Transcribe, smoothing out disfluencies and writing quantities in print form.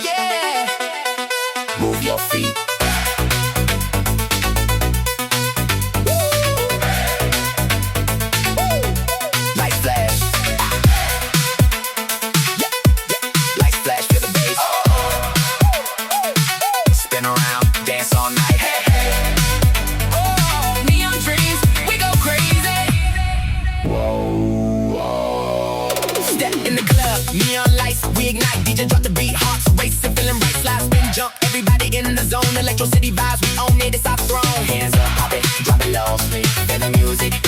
Yeah, move your feet. Lights flash. Lights flash, feel the bass. Spin around, dance all night. Oh, neon dreams, we go crazy. Whoa. Step in the club, neon lights, we ignite. DJ drop the beat, hearts racing, feeling right. Slide, spin, jump, everybody in the zone. Electro City vibes, we own it, it's our throne. Hands up, pop it, drop it low. Feel the music.